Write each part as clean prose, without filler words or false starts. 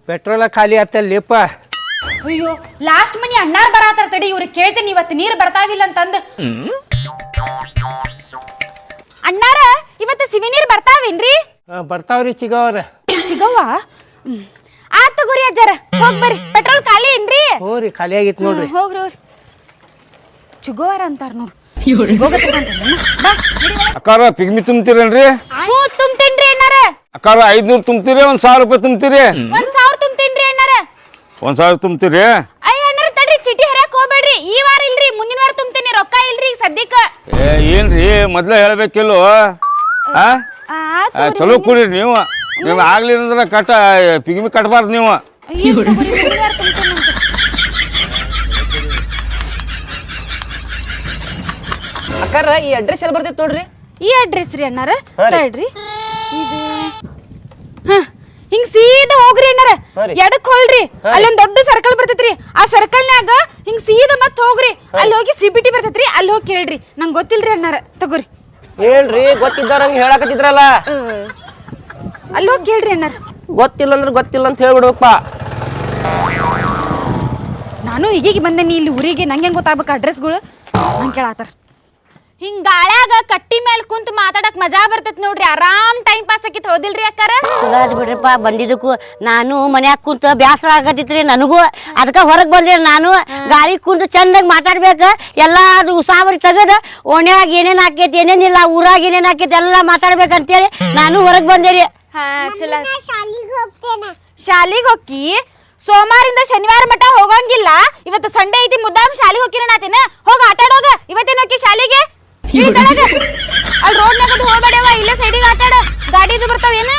Petrol ಖಾಲಿ ಆತಲ್ಲಿಪ್ಪ. ಅಯ್ಯೋ last ಮನಿ ಅಣ್ಣಾರ್ ಬರಾತಾರ ತಡಿ ಇವ್ರಿಗೆ ಕೇಳ್ತೀನಿ ಇವತ್ತು ನೀರ್ ಬರ್ತಾವಿಲ್ಲ ಅಂತಂದ. ಅಣ್ಣಾರ ಇವತ್ತು ಸಿವಿ ನೀರ್ ಬರ್ತಾವೇನ್ರಿ? ಬರ್ತಾವ್ರಿ ಚಿಗವ್ರ. ಚಿಗವ್ವ ಆತ ತಗೋರಿ ಅಜ್ಜಾರ ಹೋಗ್ ಬರ್ರಿ. ಪೆಟ್ರೋಲ್ ಖಾಲಿ ಏನ್ರಿ? ಹ್ಞೂ ರೀ ಖಾಲಿ ಆಗಿತ್ತು ನೋಡ್ರಿ. ಹೋಗ್ರಿ ಹೋಗ್ರಿ. ಚಿಗೋವಾರ ಅಂತಾರ ನೋಡ್ರಿ. ಅಕ್ಕಾರ ಪಿಗ್ಮಿ ತುಂಬ್ತೀರೇನ್ರಿ? ಹ್ಞೂ ತುಂಬ್ತೇನ್ರಿ ಅಣ್ಣಾರ. ಅಕ್ಕಾರ 500 ತುಂಬ್ತೀರಿ 1000 ರೂಪಾಯಿ ತುಂಬ್ತೀರಿ? 1000 ತುಂಬ್ತೇನ್ರಿ ಅಣ್ಣಾರ. 1000 ತುಂಬ್ತೀರಿ? ಅಯ್ಯ ಅಣ್ಣಾರ ತಡ್ರಿ ಚೀಟಿ ಹರಿಯಾಕ್ ಹೋಗ್ಬೇಡ್ರಿ. ಈ ವಾರ ಇಲ್ರಿ ಮುಂದಿನ ವಾರ ತುಂಬ್ತೇನಿ. ರೊಕ್ಕ ಇಲ್ರಿ ಸದ್ಯಕ್ಕ. ಏನ್ರಿ ಮೊದ್ಲ ಹೇಳ್ಬೇಕಿಲ್ಲೋ? ಚಲೋ ಕುಡಿ ನೀವು ಆಗ್ಲಿಲ್ಲ ಅಂದ್ರೆ ಪಿಗ್ಮಿ ಕಟ್ಬಾರ್ದು ನೀವು. ಅಕ್ಕಾರ ಈ ಅಡ್ರೆಸ್ ಎಲ್ಲಿ ಬರ್ತೈತೆ ನೋಡ್ರಿ. ಈ ಅಡ್ರೆಸ್ ರೀ ಅಣ್ಣಾರ ತಡ್ರಿ. ಇದು ಹಿಂಗ್ ಸೀದಾ ಹೋಗ್ರಿ ಅಣ್ಣಾರ. ಎಡಕ್ ಹೋಲ್ರಿ ಅಲ್ಲೊಂದ್ ದೊಡ್ಡ ಸರ್ಕಲ್ ಬರ್ತೈತ್ರಿ. ಆ ಸರ್ಕಲ್ನ್ಯಾಗ ಹಿಂಗ್ ಸೀದಾ ಮತ್ ಹೋಗ್ರಿ. ಅಲ್ಲಿ ಹೋಗಿ CBT ಬರ್ತೈತ್ರಿ. ಅಲ್ಲಿ ಹೋಗಿ ಕೇಳ್ರಿ. ನಂಗೆ ಗೊತ್ತಿಲ್ರಿ ಅಣ್ಣಾರ ತಗೋರಿ. ಹೇಳ್ರಿ ಗೊತ್ತಿದ್ದಾರಂಗೆ ಹೇಳಕತ್ತಿದ್ರಲ್ಲ. ಅಲ್ಲಿ ಹೋಗಿ ಕೇಳ್ರಿ ಅಣ್ಣಾರ. ಗೊತ್ತಿಲ್ಲ ಅಂದ್ರೆ ಗೊತ್ತಿಲ್ಲ ಅಂತ ಹೇಳ್ಬಿಡ್ಬೇಕಪ್ಪ. ನಾನು ಹೀಗೆ ಬಂದೇನಿ ಇಲ್ಲಿ ಊರಿಗೆ. ನಂಗೆ ಹೆಂಗ್ ಗೊತ್ತಾಗ್ಬೇಕು ಅಡ್ರೆಸ್ಗಳು? ನಂಗೆ ಕೇಳಾತಾರ. ಹಿಂಗ್ ಗಾಳ್ಯಾಗ ಕಟ್ಟಿ ಮೇಲೆ ಕುಂತ ಮಾತಾಡಕ್ ಮಜಾ ಬರ್ತೈತಿ ನೋಡ್ರಿ. ಆರಾಮ್ ಟೈಮ್ ಪಾಸ್ ಆಕಿತ್ ಹೌದಿಲ್ರಿ ಅಕ್ಕಾರ? ಬಿಡ್ರಿಪ್ಪ ಬಂದಿದ್ದಕ್ಕೂ ನಾನು ಮನ್ಯಾಗ ಕುಂತ ಬ್ಯಾಸರ ಆಗತ್ತಿತ್ರಿ ನನಗೂ. ಅದಕ್ಕೆ ಹೊರಗೆ ಬಂದೆ ನಾನು. ಗಾಳಿ ಕುಂತ ಚಂದಾಗಿ ಮಾತಾಡ್ಬೇಕ. ಎಲ್ಲ ಅದು ಉಸಾಬರಿ ತೆಗದ ಓಣ್ಯಾಗ ಏನೇನ್ ಹಾಕೈತಿ ಏನೇನಿಲ್ಲ ಊರಾಗ ಏನೇನ್ ಹಾಕೈತಿ ಎಲ್ಲ ಮಾತಾಡ್ಬೇಕಂತೇಳಿ ನಾನು ಹೊರಗೆ ಬಂದೇರಿ. ಚಲೋ. ಶಾಲಿಗೆ ಹೋಗಿ ಸೋಮವಾರಿಂದ ಶನಿವಾರ ಮಟ್ಟ ಹೋಗಂಗಿಲ್ಲ. ಇವತ್ತು ಸಂಡೇ ಐತಿ ಮುದ್ದಾಮ್ ಶಾಲಿಗೆ ಹೋಗಿರನಾತೇನ. ಹೋಗ ಆಟಾಡೋಗ. ಇವತ್ತೇನ್ ಹೋಗಿ ಶಾಲಿಗೆ? ಅಲ್ಲಿ ರೋಡ್ನಾಗ ಹೋಗ್ಬೇಡವ. ಇಲ್ಲೇ ಸೈಡಿಗೆ ಆಟಾಡ. ಗಾಡಿದು ಬರ್ತಾವೇನ?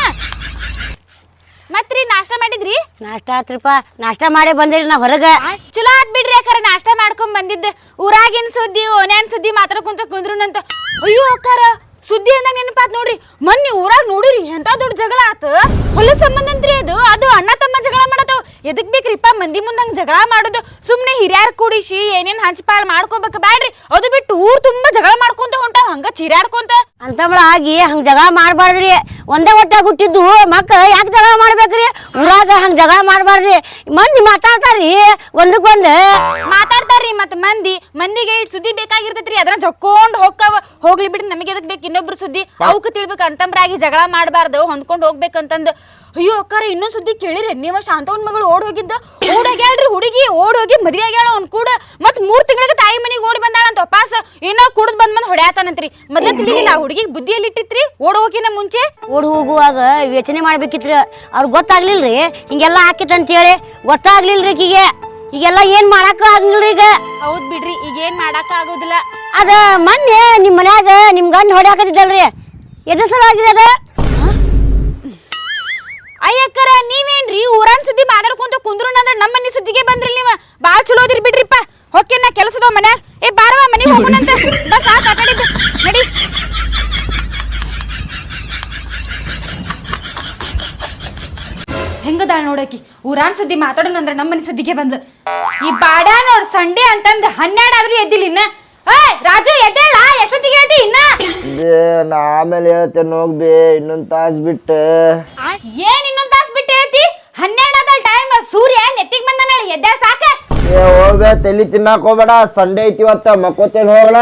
ಮತ್ರಿ ನಾಷ್ಟ ಮಾಡಿದ್ರಿ? ನಾಷ್ಟ ಆತ್ರಿಪ್ಪ. ನಾಷ್ಟ ಮಾಡೇ ಬಂದೇರಿ ನಾ ಹೊರಗೆ. ಚಲೋ ಆತ್ ಬಿಡ್ರಿ ಅಕ್ಕಾರ ನಾಷ್ಟ ಮಾಡ್ಕೊಂಡ್ ಬಂದಿದ್ದ. ಊರಾಗಿನ ಸುದ್ದಿ ಓನ್ಯಾನ್ ಸುದ್ದಿ ಮಾತಾಡ್ಕೊಂತ ಕುಂದ್ರುನಂತ. ಅಯ್ಯೋ ಅಕ್ಕಾರ ಸುದ್ದಿ ಅಂದಾಗ ನೆನಪಾತ್ ನೋಡ್ರಿ. ಮೊನ್ನೆ ಊರಾಗ ನೋಡಿರಿ ಎಂತ ದೊಡ್ಡ ಜಗಳ ಆತ. ಹೊಲ ಸಂಬಂಧ ಅಂತ್ರಿ ಅದು ಅಣ್ಣ ತಮ್ಮ ಜಗಳ ಮಾಡತಾವ. ಎದಕ್ ಬೇಕ್ರಿಪ್ಪ ಮಂದಿ ಮುಂದಂಗ ಜಗಳ ಮಾಡುದು? ಸುಮ್ನೆ ಹಿರಿಯಾರ್ ಕೂಡಿಸಿ ಏನೇನ್ ಹಂಚಪಾಲ್ ಮಾಡ್ಕೋಬೇಕು ಬ್ಯಾಡ್ರಿ. ಅದು ಬಿಟ್ಟು ಊರ್ ತುಂಬಾ ಜಗಳ ಮಾಡ್ಕೊಂತ ಹೊಂಟಾವ ಹಂಗ ಚೀರಾಡ್ಕೊಂತ. ಅಂತಂಬಳ ಆಗಿ ಹಂಗ ಜಗಳ ಮಾಡ್ಬಾರ್ದ್ರಿ. ಒಂದೇ ಹೊಟ್ಟಾಗ ಹುಟ್ಟಿದ್ದು ಮಕ್ಕಳು ಯಾಕೆ ಜಗಳ ಮಾಡ್ಬೇಕ್ರಿ? ಊರಾಗ ಹಂಗ ಜಗಳ ಮಾಡ್ಬಾರ್ದ್ರಿ. ಮಂದಿ ಮಾತಾಡ್ತಾರ್ರಿ ಒಂದಕ್ಕೊಂದು ಮಾತಾಡ್ತಾರ್ರಿ. ಮತ್ ಮಂದಿಗೆ ಇಟ್ ಸುದ್ದಿ ಬೇಕಾಗಿರ್ತೈತ್ರಿ. ಅದನ್ನ ಜಕ್ಕೊಂಡ್ ಹೋಗ್ತಾವ. ಹೋಗ್ಲಿ ಬಿಡ್ರಿ ನಮಗೆ ಎದಕ್ ಬೇಕು ಇನ್ನೊಬ್ರು ಸುದ್ದಿ? ಅವಕ್ಕೆ ತಿಳ್ಬೇಕು. ಅಂತಂಬ್ರಾಗಿ ಜಗಳ ಮಾಡ್ಬಾರ್ದು ಹೊಂದ್ಕೊಂಡ್ ಹೋಗ್ಬೇಕಂತಂದು. ಅಯ್ಯೋ ಅಕ್ಕಾರ ಇನ್ನೊಂದ್ ಸುದ್ದಿ ಕೇಳಿರಿ ನೀವು? ಶಾಂತವನ್ ಮಗಳು ಓಡ್ ಹೋಗಿದ್ದ. ಓಡೋಗ್ಯಾಳ್ರಿ ಹುಡುಗಿ. ಓಡ್ ಹೋಗಿ ಮದ್ವೆ ಆಗ್ಯಾಳ ಅವ್ನ್ ಕೂಡ. ಮತ್ 3 ತಿಂಗಳಿಗೆ ತಾಯಿ ಮನಿಗೆ ಓಡಿ ಬಂದಾಳಂತ ವಾಪಾಸ್. ಏನೋ ಕುಡ್ದ್ ಬಂದ್ ಹೊಡ್ಯಾತಾನಂತ್ರಿ. ಮೊದ್ಲ ತಿಳಿಲಿಲ್ಲ ಹುಡುಗಿಗೆ ಬುದ್ಧಿಯಲ್ಲಿ ಇಟ್ಟಿತ್ರಿ ಓಡ್ ಹೋಗಿನ ಮುಂಚೆ. ಓಡ್ ಹೋಗುವಾಗ ಯೋಚನೆ ಮಾಡ್ಬೇಕಿತ್ರಿ. ಅವ್ರಿಗೆ ಗೊತ್ತಾಗ್ಲಿಲ್ರಿ ಹಿಂಗೆಲ್ಲ ಹಾಕಿತ್ತಂತ ಹೇಳಿ. ಗೊತ್ತಾಗ್ಲಿಲ್ರಿ ಈಗೀಗೆ. ಈಗೆಲ್ಲ ಏನ್ ಮಾಡಾಕ ಆಗಂಗಿಲ್ರಿ ಈಗ. ಹೌದ್ ಬಿಡ್ರಿ ಈಗ ಏನ್ ಮಾಡಾಕ ಆಗೋದಿಲ್ಲ. ಅದ ಮೊನ್ನೆ ನಿಮ್ ಮನ್ಯಾಗ ನಿಮ್ ಗಂಡ ಹೊಡ್ಯಾಕತ್ತಿದ್ದಲ್ರಿ ಎದ್ರ ಸಲುವಾಗಿರಿ ಅದ? ಅಯ್ಯಕ್ಕರ ನೀವೇನ್ರಿ ಊರನ್ ಸುದ್ದಿ ಮಾತಾಡ್ಕೊಂತ ಕುಂದ್ರುನಂದ್ರ ನಮ್ಮ ಮನಿ ಸುದ್ದಿಗೆ ಬಂದ್ರಿ ನೀವ. ಬಾಳ್ ಚಲೋ ಅದಿರಿ ಬಿಡ್ರಿಪ್ಪ. ಹೊಕ್ಕೇನ ಕೆಲಸದ ಮನ್ಯಾಗ. ಬಾರವಾ ಮನಿಗೆ ಹೋಗೋಣಂತ. ಬಸ್ ಆಟ ಆಟಾಡಿದ್ದು ನಡಿ. ಹೆಂಗದಾಳ ನೋಡಕಿ. ಊರಾನ್ ಸುದ್ದಿ ಮಾತಾಡೋಣಂದ್ರ ನಮ್ಮ ಮನಿ ಸುದ್ದಿಗೆ ಬಂದ. ಈ ಬಾಡ ನೋಡ್ ಸಂಡೆ ಅಂತಂದ 12 ಆದ್ರೂ ಎದ್ದಿಲ್ಲ ಇನ್ನ. ರಾಜು ಎದ್ದೇಳ. ಎಷ್ಟೊತ್ತಿಗೆ ಹೇಳ್ತಿ ಇನ್ನ? ನಾ ಆಮೇಲೆ ಹೇಳ್ತೇನೆ ಹೋಗ್ಬಿ. ಇನ್ನೊಂದ್ ತಾಸ್ ಬಿಟ್ಟು. ಏನ್ ಇನ್ನೊಂದ್ ತಾಸ್ ಬಿಟ್ಟು ಹೇಳ್ತಿ? 12 ಆದಲ್ ಟೈಮ್. ಸೂರ್ಯ ನೆತ್ತಿಗೆ ಬಂದ ಮೇಲೆ ಎದ್ದ ಸಾಕ. ಹೋಗ್ಬೇ ತಲಿ ತಿನ್ನಾಕ ಹೋಗ್ಬೇಡ. ಸಂಡೆ ಐತಿ ಇವತ್ತ ಮಕ್ಕೋತೇನೆ ಹೋಗೋಣ.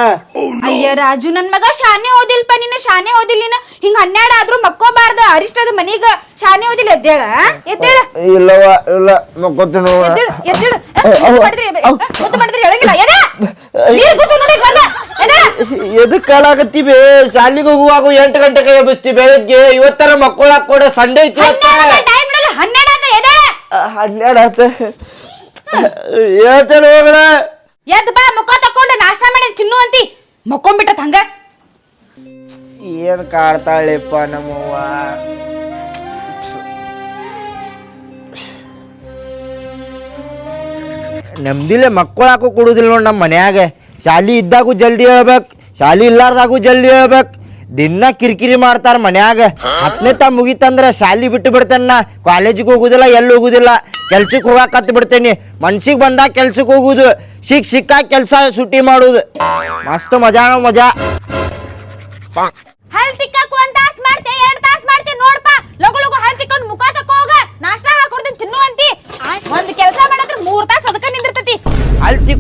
ಅಯ್ಯ ರಾಜು ನನ್ ಮಗ ಶಾನೆ ಓದಿಲ್ಪ. ನೀನು ಶಾನೆ ಓದಿಲ್ಲ. ನೀನು ಹಿಂಗ 12 ಆದ್ರೂ ಮಕ್ಕೋಬಾರ್ದ. ಅರಿಷ್ಟದ ಮನೀಗ ಶಾನೆ ಓದಿಲ್ಲ. ಎದ್ದೇಳ ಎದ್ದೇಳ. ಇಲ್ಲವ ಇಲ್ಲ ಮಕ್ಕೋತೇನೆ ಹೋಗೋಣ. ಎದಕ್ ಕಾಲಾಗತ್ತಿ ಬೇ? ಶಾಲಿಗೆ ಹೋಗುವಾಗ 8 ಗಂಟೆಗೆ ಎಬ್ಬಿಸ್ತಿ ಬೆಳಗ್ಗೆ. ಇವತ್ತರ ಮಕ್ಕಳಾಕ್ ಕೊಡ. ಸಂಡೆ ಐತಿ 12 ಆತ. ಹೇಳ್ತೇನೆ ಹೋಗೋಣ. ಎದ್ ಬಾ ಮುಖ ತಕೊಂಡು ನಾಷ್ಟ ಮಾಡಿ ತಿನ್ನು ಅಂತಿ. ಮಕ್ಕೊಂಬಿಟ್ಟತ್ ಹಂಗ. ಏನ್ ಕಾಡ್ತಾಳಿಪ್ಪ ನಮ್ಮವ್ವ. ನಮ್ದಿಲೆ ಮಕ್ಕಳಾಕು ಕೊಡುದಿಲ್ಲ ನೋಡಿ ನಮ್ಮ ಮನ್ಯಾಗ. ಶಾಲಿ ಇದ್ದಾಗೂ ಜಲ್ದಿ ಹೇಳ್ಬೇಕು, ಶಾಲಿ ಇಲ್ಲಾರ್ದಾಗೂ ಜಲ್ದಿ ಹೇಳ್ಬೇಕು. ದಿನ ಕಿರಿಕಿರಿ ಮಾಡ್ತಾರ ಮನ್ಯಾಗ. 10ನೇ ತ ಮುಗಿತಂದ್ರ ಶಾಲಿ ಬಿಟ್ಟು ಬಿಡ್ತೇನೆ. ನಾ ಕಾಲೇಜಿಗೆ ಹೋಗುದಿಲ್ಲ, ಎಲ್ಲಿ ಹೋಗುದಿಲ್ಲ. ಕೆಲ್ಸಕ್ಕೆ ಹೋಗಾಕ ಕತ್ ಬಿಡ್ತೇನಿ. ಮನ್ಸಿಗೆ ಬಂದಾಗ ಕೆಲ್ಸಕ್ಕೆ ಹೋಗುದು, ಸಿಕ್ಕಾಗ ಕೆಲಸ ಸುಟ್ಟಿ ಮಾಡುದು. ಮಸ್ತ್ ಮಜಾ ಮಜಾ. ಹಲ್ ತಿಕ್ಕಾಕ 1 ತಾಸ್ ಮಾಡ್ತೆ 2 ತಾಸ್ ಮಾಡ್ತೆ ನೋಡ್ಪ. ಲಗು ಲಗು ಹಲ್ ತಿಕ್ಕೊಂಡು ಮುಖ ತಕ್ಕ ಹೋಗ. ನಾಷ್ಟ ಹಾಕೊಡ್ತೀನಿ ತಿನ್ನು ಅಂತಿ.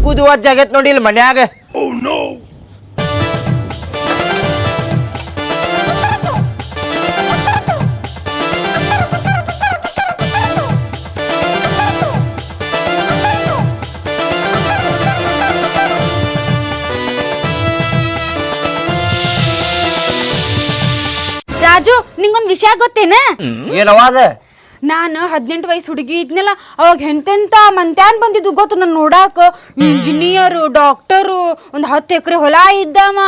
ಹಾಕುದು ವಜ್ಜ ಆಗೈತ್ ನೋಡಿ ಇಲ್ಲಿ ಮನ್ಯಾಗ. ರಾಜು ನಿಂಗೊಂದ್ ವಿಷಯ ಗೊತ್ತೇನ? ಏನವಾದ? ನಾನು 18 ವಯಸ್ಸು ಹುಡುಗಿ ಇದ್ನಲ್ಲ, ಅವಾಗ ಎಂತೆಂತ ಮಂತ್ಯಾನ್ ಬಂದಿದ್ದು ಗೊತ್ತು ನನ್ ನೋಡಾಕ. ಇಂಜಿನಿಯರು, ಡಾಕ್ಟರು, ಒಂದ್ 10 ಎಕರೆ ಹೊಲ ಇದ್ದವ.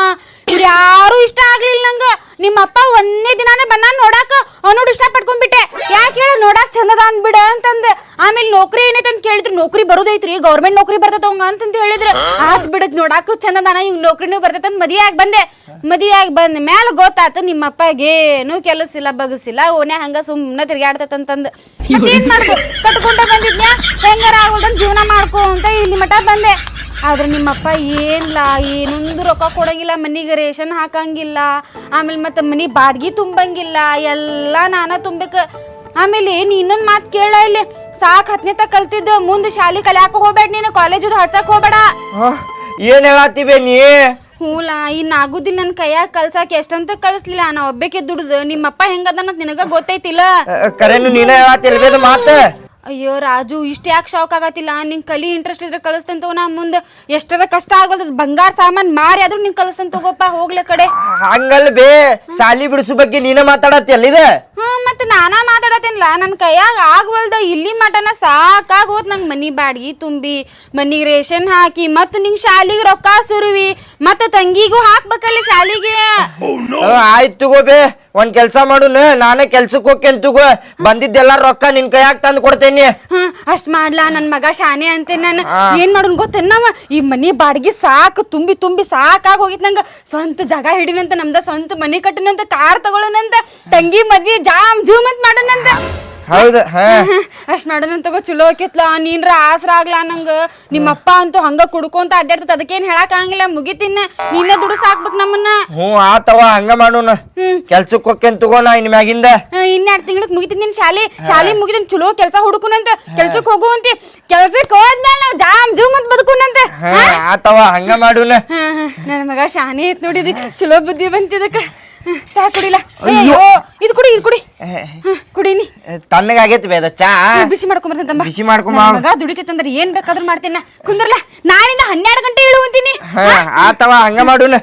ಇವ್ರು ಯಾರು ಇಷ್ಟ ಆಗ್ಲಿಲ್ಲ ನಂಗ. ನಿಮ್ಮಪ್ಪ ಒಂದೇ ದಿನಾನೇ ಬಂದಾನ ನೋಡಾಕ. ಅವನೋಡು ಇಷ್ಟ ಪಡ್ಕೊಂಡ್ಬಿಟ್ಟೆ. ಯಾಕೆ ಹೇಳ, ನೋಡಾಕ್ ಚಂದದ ಅನ್ಬಿಡ ಅಂತಂದ. ಆಮೇಲೆ ನೌಕರಿ ಏನೈತೆ ಅಂತ ಕೇಳಿದ್ರು, ನೌಕರಿ ಬರೋದೈತ್ರಿ, ಗೌರ್ಮೆಂಟ್ ನೌಕರಿ ಬರ್ತೈತವಂಗ ಅಂತಂತ ಹೇಳಿದ್ರು. ಆತ್ ಬಿಡದ್ ನೋಡಾಕ ಚಂದದಾನ, ಇವ್ ನೌಕರಿನೂ ಬರ್ತೈತ ಅಂತ ಮದ್ವೆ ಆಗಿ ಬಂದೆ. ಮದ್ವೆ ಆಗಿ ಬಂದ ಮ್ಯಾಲ ಗೊತ್ತಾತ ನಿಮ್ಮಪ್ಪಗೇನು ಕೆಲಸ ಇಲ್ಲ, ಬಗಸಿಲ್ಲ, ಓನ್ಯಾಗ ಹಂಗ ಸುಮ್ಮನೆ ತಿರ್ಗಾಡ್ತೈತಂತಂದು. ಮತ್ತೇನ್ ಮಾಡ್ಕೊ, ಕಟ್ಕೊಂಡ ಬಂದಿದ್ನ್ಯಾ, ಹೆಂಗಾರ ಆಗೋದನ್ ಜೀವನ ಮಾಡ್ಕೊ ಅಂತ ಇಲ್ಲಿ ಮಠ ಬಂದೆ. ಆದ್ರೆ ನಿಮ್ಮಪ್ಪ ಏನ್ಲ, ಏನೊಂದು ರೊಕ್ಕ ಕೊಡಂಗಿಲ್ಲ, ಮನಿಗೆ ರೇಷನ್ ಹಾಕಂಗಿಲ್ಲ, ಆಮೇಲೆ ಮತ್ತೆ ಮನಿ ಬಾಡ್ಗಿ ತುಂಬಂಗಿಲ್ಲ, ಎಲ್ಲ ನಾನ ತುಂಬಬೇಕ. ಆಮೇಲೆ ನೀ ಇನ್ನೊಂದ್ ಮಾತು ಕೇಳ, ಇಲ್ಲಿ ಸಾಕ್ 10ನೇ ತಕ ಕಲ್ತಿದ್ದ, ಮುಂದೆ ಶಾಲಿ ಕಲಿಯಾಕ ಹೋಗ್ಬೇಡ, ನೀನು ಕಾಲೇಜ್ ಹಚ್ಚಕ್ ಹೋಗ್ಬೇಡ. ಏನ್ ಹೇಳತ್ತೀವಿ ನೀ? ಹೂಲ, ಇನ್ ಆಗುದಿಲ್ಲ ನನ್ ಕೈಯಾಗ ಕಲ್ಸಾಕ. ಎಷ್ಟಂತ ಕಲ್ಸ್ಲಿಲ್ಲ, ನಾ ಒಬ್ಬಕ್ಕೆ ದುಡ್ದು. ನಿಮ್ಮಪ್ಪ ಹೆಂಗದ ನಿನಗ ಗೊತ್ತೈತಿಲ್ಲ. ಕರೆನು ನೀನ ಹೇಳತ್ತಿಲ್ವೇದ ಮಾತ? ಅಯ್ಯೋ ರಾಜು, ಇಷ್ಟ ಯಾಕೆ ಶಾಕ್ ಆಗತ್ತಿಲ್ಲ? ನಿಂಗೆ ಕಲಿ ಇಂಟ್ರೆಸ್ಟ್ ಇದ್ರೆ ಕಲಿಸ್ತಂತವ. ನಾ ಮುಂದೆ ಎಷ್ಟರ ಕಷ್ಟ ಆಗೋದ್ ಬಂಗಾರ ಸಾಮಾನ್ ಮಾರಿ ಆದ್ರೂ ನಿಂಗೆ ಕಲಿಸ್ತಂತ ತಗೋಪ್ಪ, ಹೋಗ್ಲೆ ಕಡೆ. ಹಂಗಲ್ ಬೇ, ಸಾಲಿ ಬಿಡಿಸು ಬಗ್ಗೆ ನೀನ ಮಾತಾಡತ್ತಿ ಅಲ್ಲಿದೆ. ಮತ್ತೆ ನಾನಾ ಮಾತಾಡತ್ತೇನ್ಲ, ನನ್ ಕೈಯಾಗ ಆಗ್ವಲ್ದ. ಇಲ್ಲಿ ಮಟನ ಸಾಕಾಗೋತ್ ನಂಗೆ. ಮನಿ ಬಾಡ್ಗಿ ತುಂಬಿ, ಮನಿಗೆ ರೇಷನ್ ಹಾಕಿ, ಮತ್ ನಿಂಗ್ ಶಾಲಿಗೆ ರೊಕ್ಕ ಸುರುವಿ, ಮತ್ತ ತಂಗಿಗೂ ಹಾಕ್ಬೇಕಲ್ಲಿ ಶಾಲಿಗೆ. ಆಯ್ತು ತಗೋ ಬೇ, ಒಂದ್ ಕೆಲ್ಸ ಮಾಡುನ, ನಾನೇ ಕೆಲ್ಸಕ್ಕೆ ಹೋಗ್ತೇನೆ ತಗೋ. ಬಂದಿದ್ದೆಲ್ಲ ರೊಕ್ಕ ನಿನ್ ಕೈಯಾಗ ತಂದು ಕೊಡ್ತೇನಿ. ಅಷ್ಟ್ ಮಾಡ್ಲಾ, ನನ್ ಮಗ ಶಾನೆ ಅಂತೆ. ನಾನು ಏನ್ ಮಾಡೋನ್ ಗೊತ್ತೇನ್, ನಾವ ಈ ಮನಿ ಬಾಡ್ಗಿ ಸಾಕು ತುಂಬಿ ತುಂಬಿ ಸಾಕಾಗಿ ಹೋಗಿತ್ ನಂಗ. ಸ್ವಂತ ಜಾಗ ಹಿಡಿನಂತ, ನಮ್ದ ಸ್ವಂತ ಮನಿ ಕಟ್ಟಿನಂತ, ಕಾರ್ ತಗೊಳ್ಳೋಣಂತ, ತಂಗಿ ಮದ್ವಿ ಜಾಮ್ ಜೂಮ್ ಅಂತ ಮಾಡೋಣಂತ. ಹೌದ? ಅಷ್ಟ್ ಮಾಡೋಣಂತ ತಗೋ. ಚಲೋ ಆಕೇತ್ಲಾ, ನೀನ್ರ ಆಸರ ಆಗ್ಲಾ ನಂಗ. ನಿಮ್ಮಪ್ಪ ಅಂತೂ ಹಂಗ ಕುಡ್ಕೊಂತ ಅಡ್ಡಾಡ್ತದ, ಅದಕ್ಕೇನ್ ಹೇಳಕ್ ಆಗಂಗಿಲ್ಲ. ಮುಗಿತಿನ್ನ ನೀನ ದುಡ್ಡು ಸಾಕ್ಬೇಕ್ ನಮ್ಮನ್ನ. ಆತವ, ಹಂಗ ಮಾಡೋಣ. ಕೆಲ್ಸಕ್ಕೆ ಹೋಗ್ತೇನೆ ತಗೋ ನಾ ಇನ್ ಮ್ಯಾಗಿಂದ. 2 ತಿಂಗ್ಳಕ್ ಮುಗಿತೀನಿ ನಿನ್ ಶಾಲಿ ಮುಗಿದ ಚಲೋ ಕೆಲ್ಸ ಹುಡುಕುನಂತ, ಕೆಲ್ಸಕ್ ಹೋಗುವಂತಿ. ಕೆಲ್ಸಕ್ ಹೋದ್ಮೇಲೆ ನಾವ್ ಜಾಮ್ ಜೂಮ್ ಅಂತ ಬದುಕುನಂತ. ಆತವ, ಹಂಗ ಮಾಡೋಣ. ನನ್ ಮಗ ಶಾನೆ ಐತ್ ನೋಡಿದಿ, ಚಲೋ ಬುದ್ಧಿ ಬಂತಿದಕ್ಕ. ಚಾ ಕುಡಿಲ? ಅಯ್ಯೋ, ಇದು ಕುಡಿ, ಇದು ಕುಡಿ. ಕುಡಿನಿ. ತಣ್ಣಗಾಗೈತಿ ಬೇದ ಚಾ. ಬಿಸಿ ಮಾಡ್ಕೊಂಬರ್ತಂತಮ್ಮ. ಬಿಸಿ ಮಾಡ್ಕೊಂಬ. ಮಗ ದುಡಿತೈತಂದ್ರೆ ಏನ್ ಬೇಕಾದ್ರೂ ಮಾಡ್ತೇನೆ. ಕುಂದ್ರಲ್ಲ, ನಾಳಿಂದ 12 ಗಂಟೆ ಇಳುವಂತೀನಿ. ಆತವ, ಹಂಗ ಮಾಡೋಣ.